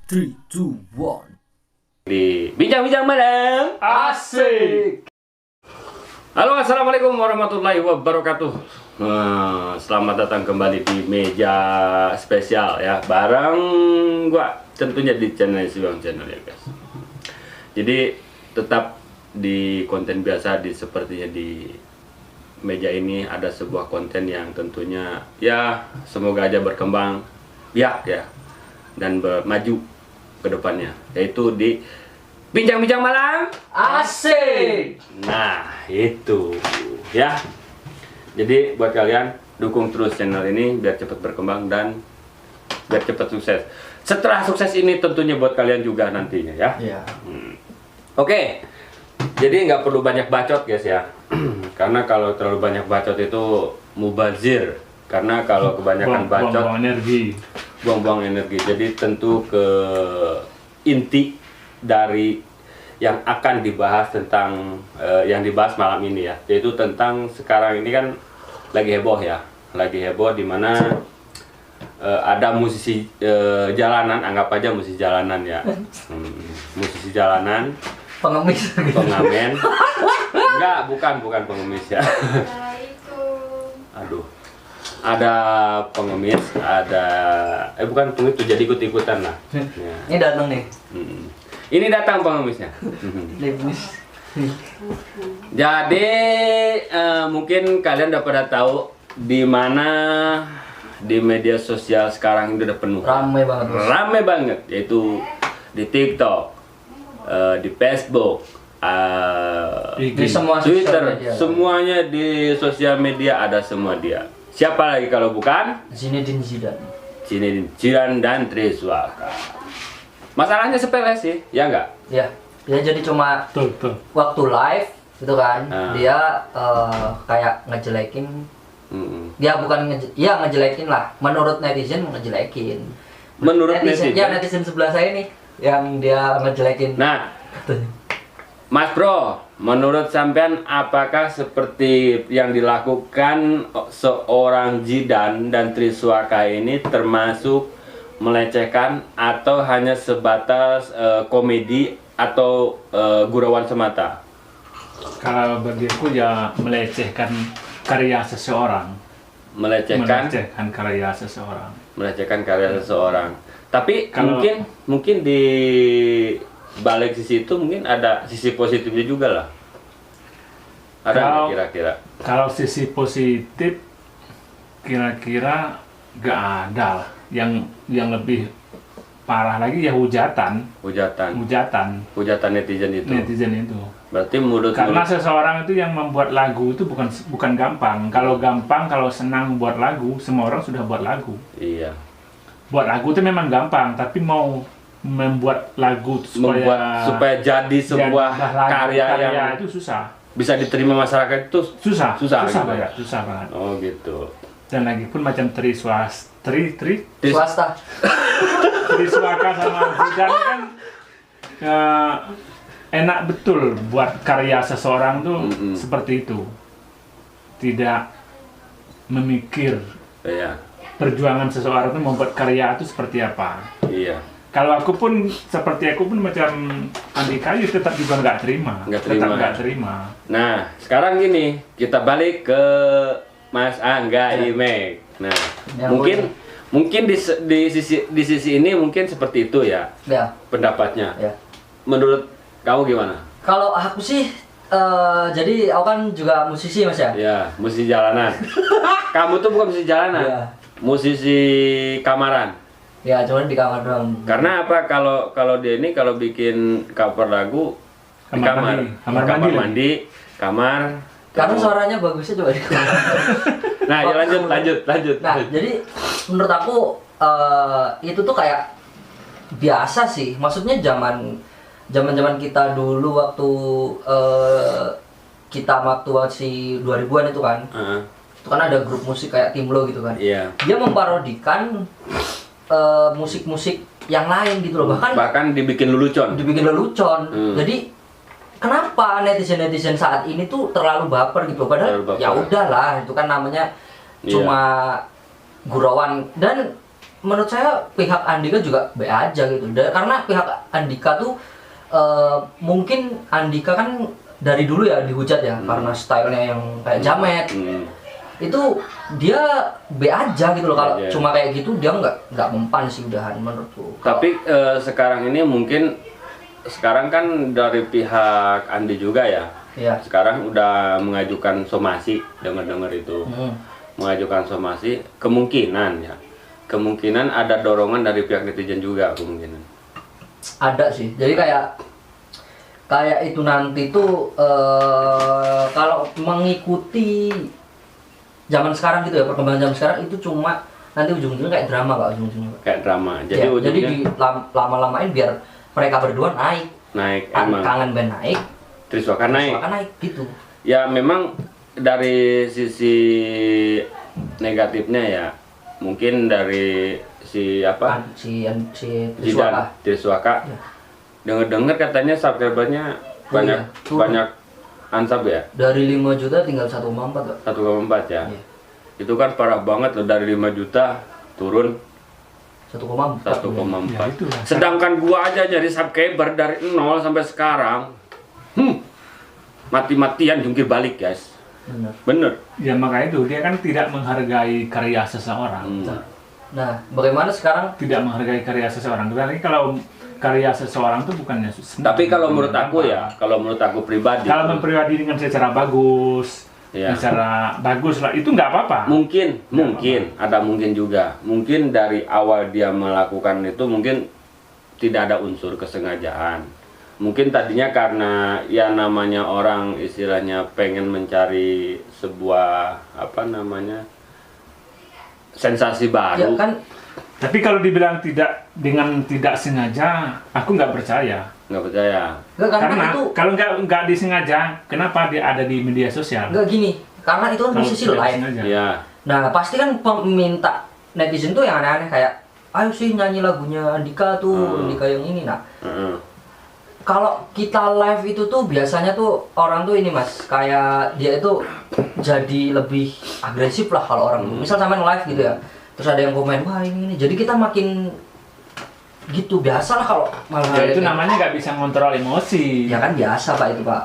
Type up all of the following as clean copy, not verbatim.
3, 2, 1. Di bincang-bincang malam Asik. Halo, assalamualaikum warahmatullahi wabarakatuh. Selamat datang kembali di meja spesial ya, bareng gua tentunya di channel Siwang Channel ya guys. Jadi tetap di konten biasa, di sepertinya di meja ini ada sebuah konten yang tentunya ya semoga aja berkembang biak ya dan maju ke depannya, yaitu di bincang-bincang malam Asik. Nah, itu ya. Jadi buat kalian dukung terus channel ini biar cepat berkembang dan biar cepat sukses. Setelah sukses ini tentunya buat kalian juga nantinya ya. Iya. Oke. Jadi nggak perlu banyak bacot guys ya. Karena kalau terlalu banyak bacot itu mubazir. Karena kalau kebanyakan bacot buang-buang energi. Buang-buang energi. Jadi tentu ke inti dari yang akan dibahas tentang yang dibahas malam ini ya, yaitu tentang sekarang ini kan lagi heboh ya, lagi heboh di mana ada musisi jalanan, anggap aja musisi jalanan ya, musisi jalanan, Pengemis. pengamen, enggak, bukan pengemis ya. Aduh, ada pengemis, ada bukan pengemis tuh, jadi ikut-ikutan lah. Ya. Ini datang nih. Ini datang pengemisnya. Lebus. Jadi mungkin kalian udah pada tahu di mana di media sosial sekarang ini udah penuh. Ramai banget. Bos. Rame banget, yaitu di TikTok, di Facebook, Di semua sosial Twitter, media. semuanya di sosial media ada semua dia. Siapa lagi kalau bukan Zinedine Zidane. Zinedine Zidane dan Triswaka. Masalahnya sepele sih, ya enggak? Ya, dia jadi cuma Betul. waktu live gitu kan, Ah. dia kayak ngejelekin. Dia bukan ngejelekin lah. Menurut netizen ngejelekin. Menurut netizen? Ya netizen sebelah saya nih yang dia ngejelekin. Nah, Mas Bro, menurut sampean apakah seperti yang dilakukan seorang Zidane dan Triswaka ini termasuk melecehkan atau hanya sebatas komedi atau gurauan semata? Kalau bagiku ya melecehkan karya seseorang. Melecehkan karya seseorang. melecehkan karya seseorang. Tapi Kalau- mungkin di balik sisi itu mungkin ada sisi positifnya juga lah. Ada nggak Kalau- kira-kira? Kalau sisi positif kira-kira gak ada lah. Yang lebih parah lagi ya hujatan Hujatan netizen itu. netizen itu. Berarti menurut Karena seseorang itu yang membuat lagu itu bukan gampang. Kalau gampang, kalau senang buat lagu, semua orang sudah buat lagu. iya, Buat lagu itu memang gampang, tapi mau membuat lagu supaya jadi sebuah karya yang itu susah. bisa diterima masyarakat itu Susah gitu. banget, susah banget. Oh gitu. Dan lagi pun macam Swasta. Triswaka sama Zidane kan enak betul buat karya seseorang tuh seperti itu. Tidak memikir Iya, perjuangan seseorang itu membuat karya itu seperti apa. iya. Kalau aku pun macam Andika ya tetap juga nggak terima. Tetap nggak terima. Nah, sekarang gini, kita balik ke Mas Angga Imek. Nah, Yang mungkin di sisi ini mungkin seperti itu ya Ya, pendapatnya. ya. Menurut kamu gimana? Kalau aku sih jadi aku kan juga musisi Mas ya. Ya, musisi jalanan. Kamu tuh bukan musisi jalanan, Iya. musisi kamaran. Ya, cuman di kamar doang. Karena apa? Kalau dia ini kalau bikin cover lagu di kamar, Kamar mandi, kamar. Karena suaranya bagusnya juga di kamar. Nah, ya lanjut. Nah, jadi menurut aku itu tuh kayak biasa sih. Maksudnya zaman kita dulu waktu kita masih 2000-an itu kan. Itu kan ada grup musik kayak Timlo gitu kan. Iya. Dia memparodikan musik-musik yang lain gitu loh. Bahkan dibikin lelucon. Lelucon. Jadi kenapa netizen saat ini tuh terlalu baper gitu? Padahal Terlalu baper. ya udahlah, itu kan namanya Iya. cuma gurauan. Dan menurut saya pihak Andika juga be aja gitu. Karena pihak Andika tuh mungkin Andika kan dari dulu ya dihujat ya karena stylenya yang kayak jamet. Itu dia be aja gitu loh. Kalau cuma kayak gitu dia nggak mempan sih udahan menurutku. Tapi sekarang ini mungkin sekarang kan dari pihak Andi juga ya. Iya. Sekarang udah mengajukan somasi, dengar-dengar itu. Mengajukan somasi, kemungkinan ada dorongan dari pihak netizen juga kemungkinan. Ada sih. Jadi kayak itu nanti tuh kalau mengikuti zaman sekarang gitu ya, perkembangan zaman sekarang itu cuma nanti ujung-ujungnya kayak drama Pak, ujung-ujungnya. Kayak drama. Jadi Ya, ujungnya jadi lama-lamain biar mereka berdua naik. emang. Kangen band naik. Triswaka naik. Triswaka naik gitu. Ya memang dari sisi negatifnya ya, mungkin dari si Si Zidan Triswaka. Ya. Dengar-dengar katanya subscribernya banyak turun. banyak ansab ya. Dari 5 juta tinggal 1,4 Pak. 1,4 ya. Iya. Itu kan parah banget loh, dari 5 juta turun 1,4. 1,4. Ya, itulah. Sedangkan gua aja nyari subscriber dari 0 sampai sekarang. Mati-matian jungkir balik, guys. Bener. Ya makanya itu dia kan tidak menghargai karya seseorang. Nah, bagaimana sekarang? Tidak menghargai karya seseorang. Berarti kalau karya seseorang itu bukannya Tapi kalau menurut aku ya, kalau menurut aku pribadi, kalau mempribadi dengan secara bagus, ya, secara bagus lah, itu nggak apa-apa. mungkin ada mungkin juga. Mungkin dari awal dia melakukan itu mungkin tidak ada unsur kesengajaan. Mungkin tadinya karena ya namanya orang istilahnya pengen mencari sebuah sensasi baru. Ya kan Tapi kalau dibilang tidak sengaja, aku nggak percaya. Nggak percaya. Karena itu kalau nggak disengaja, kenapa dia ada di media sosial? enggak gini. Karena itu kan Kalau posisi tidak live. disengaja. Ya. Nah, pasti kan peminta netizen tuh yang aneh-aneh kayak ayo sih nyanyi lagunya Andika tuh, Andika yang ini. Nah, kalau kita live itu tuh biasanya tuh orang tuh ini Mas, kayak dia itu jadi lebih agresif lah kalau orang tuh. Misal sampean live gitu ya. Terus ada yang komen, "Wah, ini." Jadi kita makin gitu biasa lah kalau malah Ya, itu namanya nggak bisa ngontrol emosi. ya kan biasa Pak itu Pak.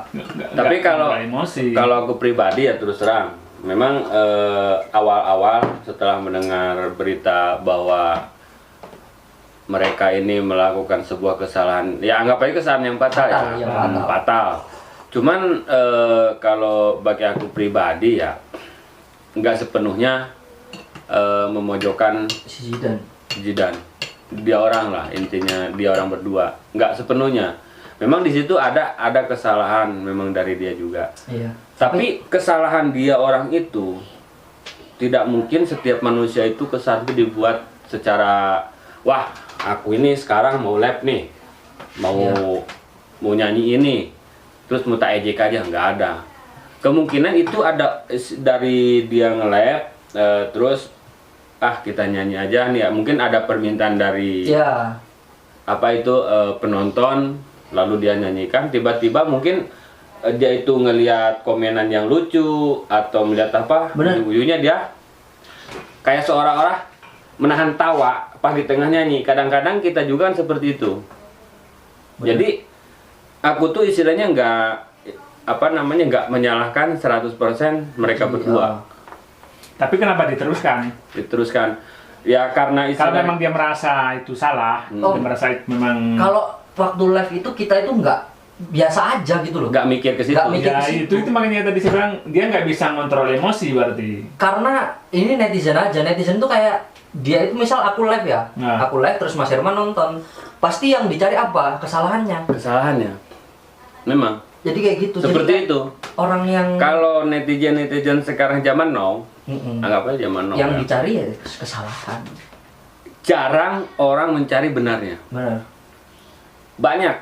Tapi Nggak kalau kontrol emosi. kalau aku pribadi ya terus terang, memang awal-awal setelah mendengar berita bahwa mereka ini melakukan sebuah kesalahan, ya anggap aja kesalahan yang fatal ya, fatal. Cuman kalau bagi aku pribadi ya nggak sepenuhnya memojokkan Si Zidan. Dia orang lah, intinya dia orang berdua, nggak sepenuhnya. Memang di situ ada kesalahan memang dari dia juga. Iya. Tapi kesalahan dia orang itu tidak mungkin setiap manusia itu kesalahan itu dibuat secara wah aku ini sekarang mau lab nih, mau nyanyi ini, terus mau tak ejek aja, nggak ada. Kemungkinan itu ada dari dia nge-lab, terus kita nyanyi aja nih ya. Mungkin ada permintaan dari penonton, lalu dia nyanyikan. Tiba-tiba mungkin dia itu ngelihat komenan yang lucu atau melihat ujung-ujungnya dia kayak seorang-orang menahan tawa pas di tengah nyanyi. Kadang-kadang kita juga kan seperti itu. Jadi aku tuh istilahnya nggak menyalahkan 100% mereka berdua. Tapi kenapa diteruskan? Diteruskan. Ya karena kalau memang dia merasa itu salah, dia merasa itu memang. Kalau waktu live itu kita itu nggak biasa aja gitu loh. Nggak mikir ke situ. Itu makanya tadi saya bilang dia nggak bisa ngontrol emosi berarti. Karena ini netizen aja, netizen tuh kayak dia itu misal aku live ya, aku live terus Mas Herman nonton, pasti yang dicari apa? Kesalahannya. Memang. Jadi kayak gitu. Seperti itu. Orang yang kalau netizen sekarang zaman now, anggap aja zaman now. Yang dicari ya kesalahan. Jarang orang mencari benarnya. Benar. Banyak.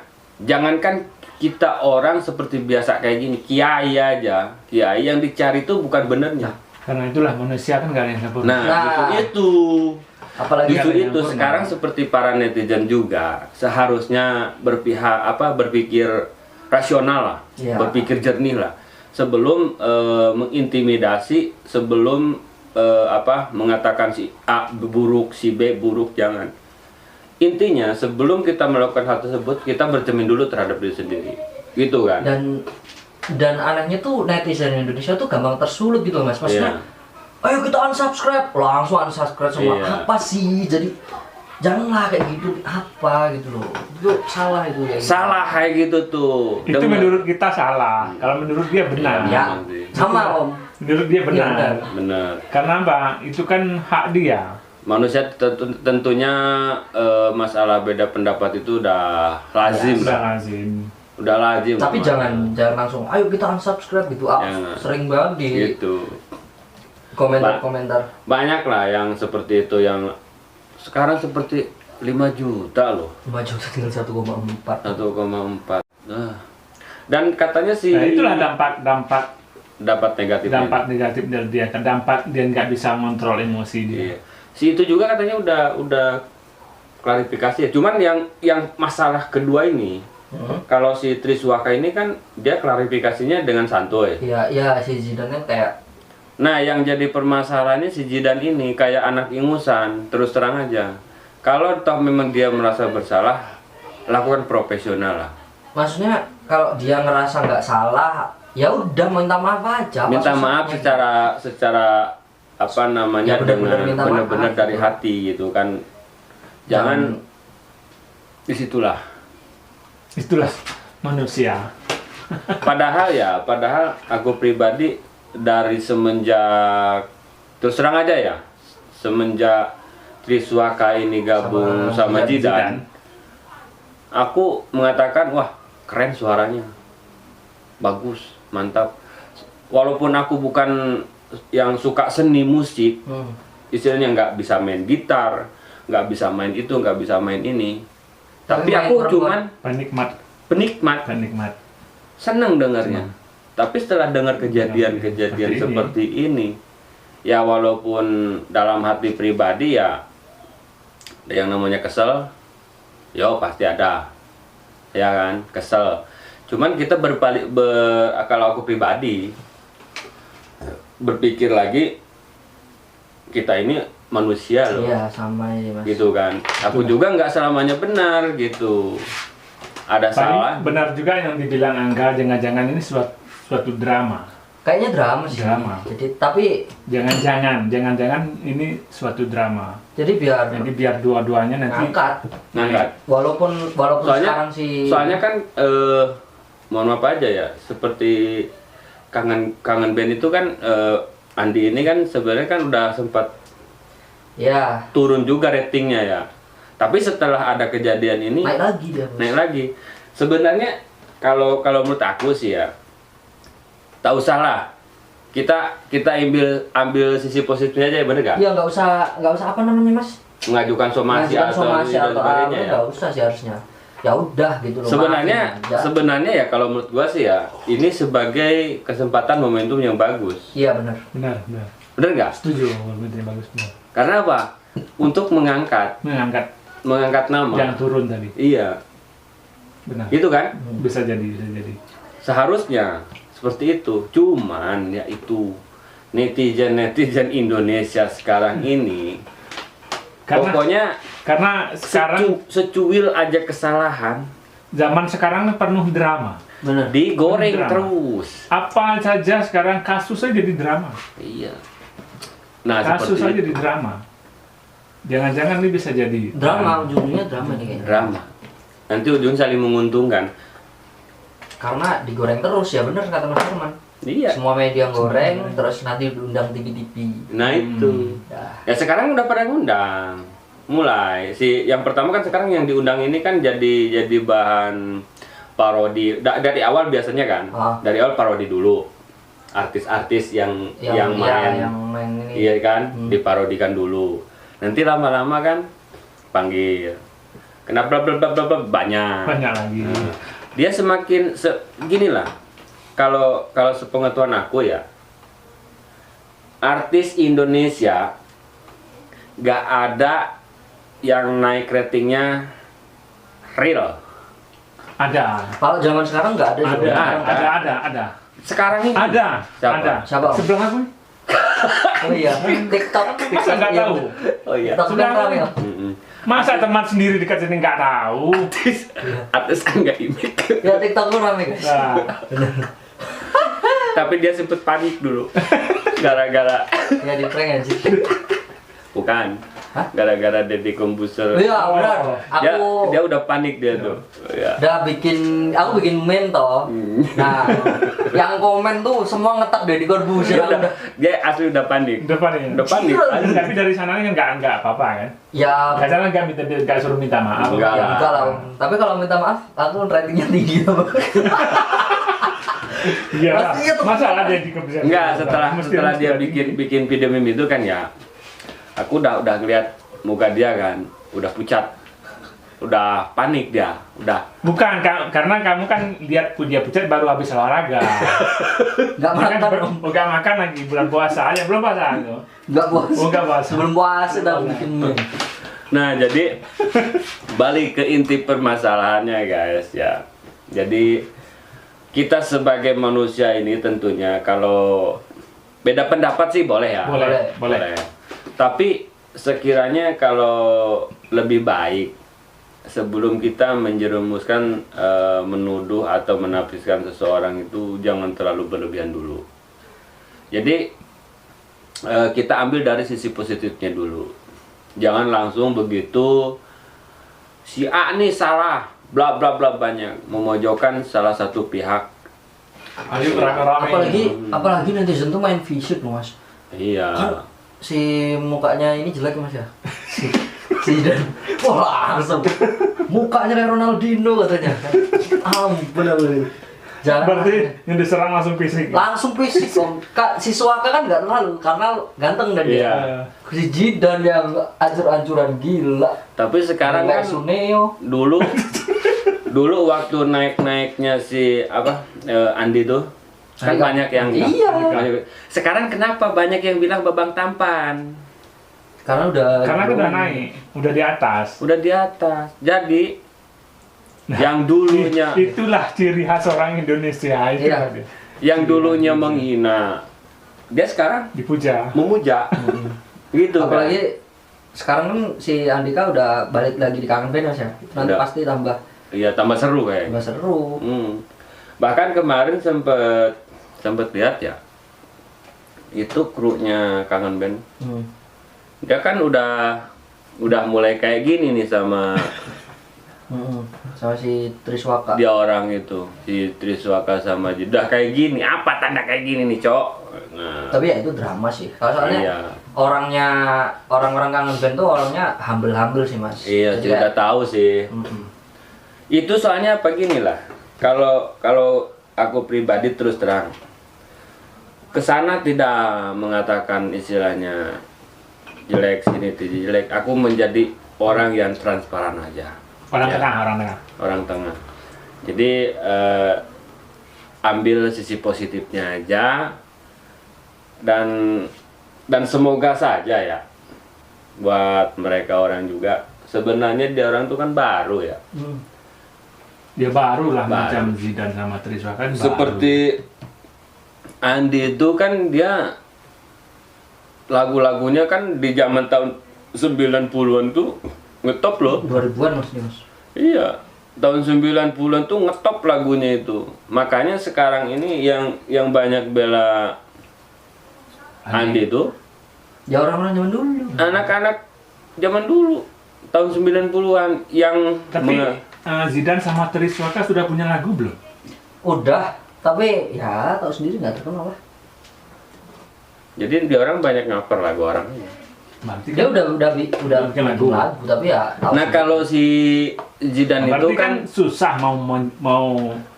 Jangankan kita orang seperti biasa kayak gini, kiai aja, kiai yang dicari itu bukan benernya. Karena itulah manusia kan nggak ada yang sempurna. Nah, justru itu. Apalagi justru itu sekarang seperti para netizen juga seharusnya berpikir rasional lah, berpikir jernih lah sebelum mengintimidasi, sebelum mengatakan si A buruk, si B buruk, jangan. Intinya sebelum kita melakukan hal tersebut, kita bercermin dulu terhadap diri sendiri, gitu kan? Dan anehnya tuh netizen Indonesia tuh gampang tersulut gitu Mas. Maksudnya, ayo kita unsubscribe, langsung unsubscribe semua. Apa sih? Jadi janganlah kayak gitu, apa gitu loh. Itu salah itu ya. Salah kayak gitu tuh. Itu menurut kita salah. Kalau menurut dia benar. Ya, sama Om. Menurut dia benar. Benar. Karena apa? Itu kan hak dia. Manusia tentunya masalah beda pendapat itu udah lazim Sudah lah. lazim. Udah lazim. Tapi jangan langsung, ayo kita unsubscribe gitu. Jangan. Sering banget di Gitu. komentar-komentar. Banyak lah yang seperti itu, yang sekarang seperti 5 juta loh. 5 juta tinggal 1,4. 1,4. Dan katanya sih Nah, itulah dampak dapat negatifnya. dampak negatif dari dia. Dampak dia nggak bisa kontrol emosi dia. Iya. Si itu juga katanya udah klarifikasi ya. Cuman yang masalah kedua ini, kalau si Triswaka ini kan dia klarifikasinya dengan santuy. Iya, si Zidane kayak Nah, yang jadi permasalahannya si Zidane ini kayak anak ingusan, terus terang aja. Kalau toh memang dia merasa bersalah, lakukan profesional lah. maksudnya kalau dia ngerasa nggak salah, ya udah minta maaf aja. Apa Minta maaf susahnya? secara apa namanya, Ya, benar-benar dengan minta benar-benar maaf. dari hati gitu kan. Jangan disitulah. Itulah manusia. Padahal aku pribadi dari semenjak, terus terang aja ya, semenjak Triswaka ini gabung sama Zidane, aku mengatakan wah keren suaranya, bagus, mantap. Walaupun aku bukan yang suka seni musik, istilahnya nggak bisa main gitar, nggak bisa main itu, nggak bisa main ini, tapi aku cuman penikmat, senang dengarnya. Tapi setelah dengar kejadian-kejadian seperti ini, ya walaupun dalam hati pribadi ya yang namanya kesel, yo pasti ada, ya kan, kesel. Cuman kita kalau aku pribadi berpikir lagi, kita ini manusia loh. Iya, sama ya Mas. Gitu kan. Aku juga nggak selamanya benar gitu. Ada salah. Benar juga yang dibilang Angga, jangan-jangan ini suatu drama. Kayaknya drama sih. Drama. Jadi tapi Jangan-jangan ini suatu drama. jadi Jadi biar dua-duanya nanti ngangkat. Walaupun sekarang sih. Soalnya kan mohon maaf aja ya, seperti kangen band itu kan Andi ini kan sebenarnya kan udah sempat ya turun juga ratingnya ya. Tapi setelah ada kejadian ini naik lagi dia. Bos. naik lagi. Sebenarnya kalau menurut aku sih ya, tak usah lah. Kita ambil sisi positifnya aja, bener gak? Iya, nggak usah apa namanya Mas? Mengajukan somasi atau sebagainya ya. Nggak usah sih harusnya. Ya udah gitu loh. Sebenarnya ya kalau menurut gua sih ya, ini sebagai kesempatan momentum yang bagus. Iya benar. Bener nggak? Setuju, momentum bagus benar. Karena apa? Untuk mengangkat nama. Jangan turun tadi. Iya. Benar. Gitu kan? Bisa jadi. Seharusnya seperti itu. Cuman ya itu netizen Indonesia sekarang ini pokoknya karena sekarang secuil aja kesalahan, zaman sekarang penuh drama. Benar. Digoreng Drama. terus. Apa saja sekarang kasusnya jadi drama. Iya. Nah, Kasus seperti aja jadi drama. Jangan-jangan ini bisa jadi Drama ujungnya drama nih kayaknya. drama. Nanti ujung saling menguntungkan. Karena digoreng terus ya benar kata Mas Herman. Iya. Semua media goreng terus nanti diundang TV. Nah itu. Ya sekarang udah pada ngundang. Mulai yang pertama kan sekarang yang diundang ini kan jadi bahan parodi. Dari awal biasanya kan. Dari awal parodi dulu. Artis-artis yang main ini. iya kan, diparodikan dulu. Nanti lama-lama kan panggil. Kenapa banyak lagi. Nah, dia semakin ginilah. Kalau sepengetahuan aku ya, artis Indonesia gak ada yang naik ratingnya real. Ada. Kalau zaman sekarang nggak ada. Ada. Sekarang ini Ada. siapa? Siapa? Sebelah aku. Oh iya, TikTok Masa nggak iya, tahu? Oh iya. TikTok Sudah. kan rame ya. Masa teman sendiri dekat sini nggak tahu? Artis kan nggak imik. Ya TikTok tuh rame guys. Nah, Tapi dia sempet panik dulu. Gara-gara Ya di prank aja. bukan. Hah? Gara-gara Deddy Kombuser. Iya benar. Dia Aku dia udah panik dia tuh. Ya. udah aku bikin meme toh. Nah, yang komen tuh semua ngetak Deddy Corbuzier. Dia asli udah panik. depan ya. Udah panik. Gila. Tapi dari sana kan nggak apa-apa kan? Ya, Nggak sana nggak suruh minta maaf. Enggak. ya enggak lah. Om. Tapi kalau minta maaf, aku ratingnya tinggi Om. Iya. Pastinya tuh. Masalah dia di kebiasaan. Enggak, setelah Mesti dia tinggi. bikin video meme itu kan ya. Aku udah ngeliat muka dia kan, udah pucat. Udah panik dia, udah. Bukan, karena kamu kan lihat dia pucat baru habis olahraga. Enggak Makan, makan Om. nggak makan lagi bulan puasa aja, belum puasa itu. Enggak puas. Oh, nggak puasa. Sebelum puasa udah bikin meme. Nah, jadi balik ke inti permasalahannya guys ya. Jadi kita sebagai manusia ini tentunya kalau beda pendapat sih boleh ya. Boleh. Tapi sekiranya kalau lebih baik sebelum kita menjerumuskan menuduh atau menafsirkan seseorang itu jangan terlalu berlebihan dulu. Jadi kita ambil dari sisi positifnya dulu. Jangan langsung begitu si A nih salah, bla bla bla banyak memojokkan salah satu pihak. Ayo rame-rame. Apalagi netizen tuh main visip Mas. Iya. Kan si mukanya ini jelek Mas ya. Si dan wah langsung mukanya kayak Ronaldinho katanya. Ampun ampun. Jangan. Berarti yang diserang langsung fisik. Langsung fisik Om. Kak si Suaka kan nggak terlalu karena ganteng dan dia. Iya. Si Jidan yang ancur-ancuran gila. Tapi sekarang kan Suneo. dulu waktu naik-naiknya si Andi tuh kan Iya. banyak yang Iya. Sekarang kenapa banyak yang bilang Babang tampan? Karena udah Udah naik, udah di atas. Udah di atas. Jadi yang dulunya Itulah ciri khas orang Indonesia itu. Iya. tadi. yang dulunya menghina, dia sekarang Dipuja. memuja. Gitu kan. apalagi sekarang kan si Andika udah balik lagi di Kangen Band Mas ya. Nanti Udah. pasti tambah Iya, tambah seru kayaknya. seru. Bahkan kemarin sempet lihat ya. Itu krunya Kangen Band. Dia kan udah mulai kayak gini nih sama Sama si Triswaka. dia orang itu, si Triswaka sama udah kayak gini. Apa tanda kayak gini nih, Cok? Nah, Tapi ya itu drama sih. Soalnya iya. orang-orang Kangen Band tuh orangnya humble sih Mas. Iya, Jadi sih udah kayak- tahu sih. Itu soalnya apa gini lah. Kalau aku pribadi terus terang, kesana tidak mengatakan istilahnya jelek sini tidak jelek. Aku menjadi orang yang transparan aja. Orang Ya. tengah, orang tengah. Orang tengah. Jadi ambil sisi positifnya aja dan semoga saja ya buat mereka orang juga. Sebenarnya dia orang tuh kan baru ya. Dia baru lah Baru. macam Zidane sama Triswaka kan baru. Seperti Andi itu kan dia lagu-lagunya kan di zaman tahun 90-an tuh ngetop loh. 2000-an Mas nih Mas. Iya, tahun 90-an tuh ngetop lagunya itu. Makanya sekarang ini yang banyak bela Andi itu Ya orang-orang zaman dulu. anak-anak zaman dulu tahun 90-an yang Tapi Zidane sama Triswaka sudah punya lagu belum? Udah, tapi ya tahu sendiri nggak terkenal lah. jadi dia orang banyak ngaper lagu orang. Berarti Dia kan, udah bikin lagu. lagu tapi ya tahu Nah sendiri. kalau si Zidane itu berarti kan kan susah mau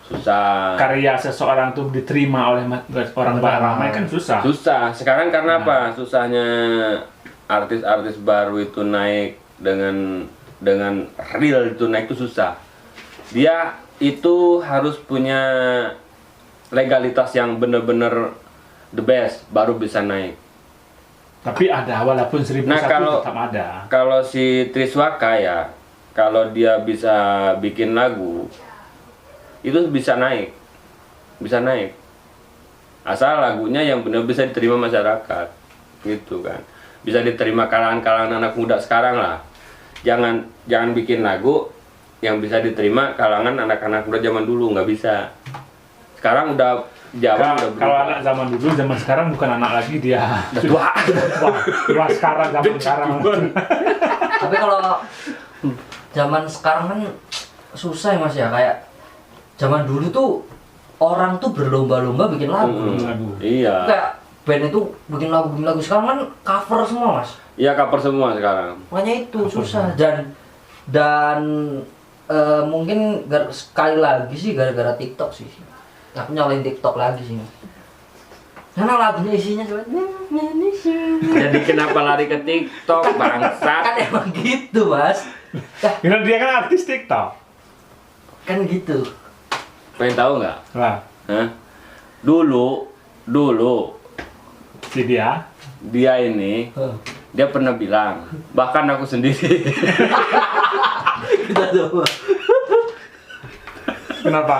susah. karya seseorang tuh diterima oleh orang Benar. ramai kan susah. Susah. Sekarang karena apa? Susahnya artis-artis baru itu naik dengan real itu naik itu susah. Dia itu harus punya legalitas yang bener-bener the best baru bisa naik. Tapi ada walaupun 1001 Nah, tetap ada. Kalau si Triswaka ya, kalau dia bisa bikin lagu itu bisa naik. Bisa naik. Asal lagunya yang benar bisa diterima masyarakat. gitu kan. Bisa diterima kalangan anak muda sekarang lah. Jangan bikin lagu yang bisa diterima kalangan anak-anak muda zaman dulu, nggak bisa. Sekarang udah Kalau anak zaman dulu, zaman sekarang bukan anak lagi, dia tua. Tua sekarang, zaman sekarang. Tapi kalau zaman sekarang kan susah ya Mas ya, kayak zaman dulu tuh orang tuh berlomba-lomba bikin lagu. Iya. Kayak band itu bikin lagu, sekarang kan cover semua Mas. Iya, cover semua sekarang. Makanya itu susah dan mungkin sekali lagi sih gara-gara TikTok sih. Aku nyalain TikTok lagi sih. Karena lagunya isinya cuma Jadi kenapa lari ke TikTok, bangsat? kan emang gitu Mas. Karena dia kan artis TikTok. Kan gitu. Pengen tahu nggak? Lah, Hah? Dulu si dia. ini dia pernah bilang, bahkan aku sendiri. Kita coba. Kenapa?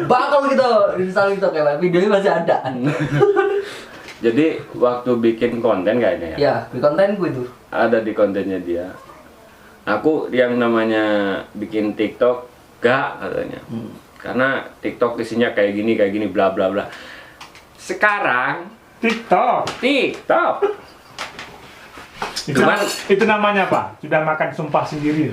Bakal gitu, install TikTok kayak videonya masih ada. Jadi waktu bikin konten kayaknya ya. Ya, di konten gue itu. Ada di kontennya dia. Aku yang namanya bikin TikTok gak katanya. Karena TikTok isinya kayak gini bla bla bla. Sekarang TikTok. Itu namanya apa? Sudah makan sumpah sendiri.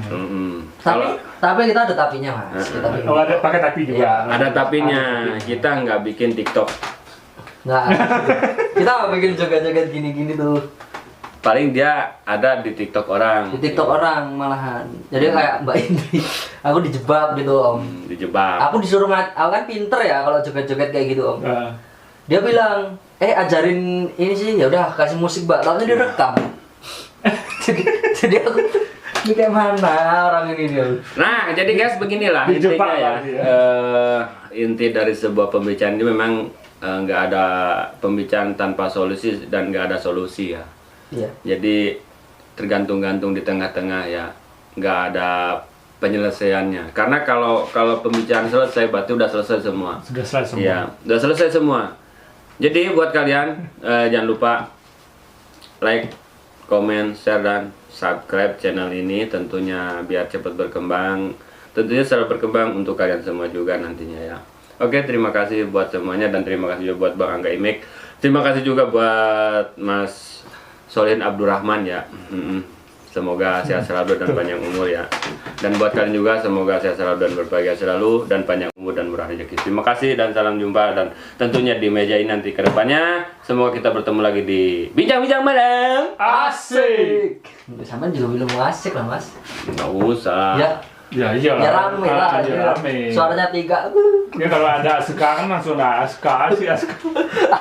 Tapi kita ada tapinya Mas. Kita bikin. Oh, ada pakai tapi juga. Ya, ada tapinya. Kita nggak bikin TikTok. Nggak. Kita nggak bikin joget-joget gini-gini tuh. Paling dia ada di TikTok orang. Di TikTok orang malahan. Jadi kayak Mbak Indri, aku dijebak gitu Om. Dijebak. Aku disuruh aku kan pinter ya kalau joget-joget kayak gitu Om. Dia bilang, ajarin ini sih, ya udah kasih musik Mbak. Lalu dia rekam. jadi aku ini kayak mana orang ini dia. Nah, jadi guys beginilah intinya ya. Inti dari sebuah pembicaraan ini memang nggak ada pembicaraan tanpa solusi dan nggak ada solusi ya. Iya. Jadi tergantung-gantung di tengah-tengah ya, nggak ada penyelesaiannya. Karena kalau pembicaraan selesai, berarti udah selesai semua. Sudah selesai semua. Iya, udah selesai semua. Jadi buat kalian jangan lupa like, komen, share, dan subscribe channel ini tentunya biar cepat berkembang. Tentunya selalu berkembang untuk kalian semua juga nantinya ya. Oke, terima kasih buat semuanya dan terima kasih juga buat Bang Angga Imek. Terima kasih juga buat Mas Solihin Abdurrahman ya. Semoga sehat selalu dan panjang umur ya. Dan buat kalian juga semoga sehat selalu dan berbahagia selalu dan panjang umur dan murah rezeki. Terima kasih dan salam jumpa dan tentunya di meja ini nanti ke depannya semoga kita bertemu lagi di bincang-bincang malam. Asik. Sampai juga belum asik lah Mas. Nggak usah. Ya iyalah. Ya rame lah. Ya rame. Suaranya 3. Ya kalau ada sekarang langsung ada aska.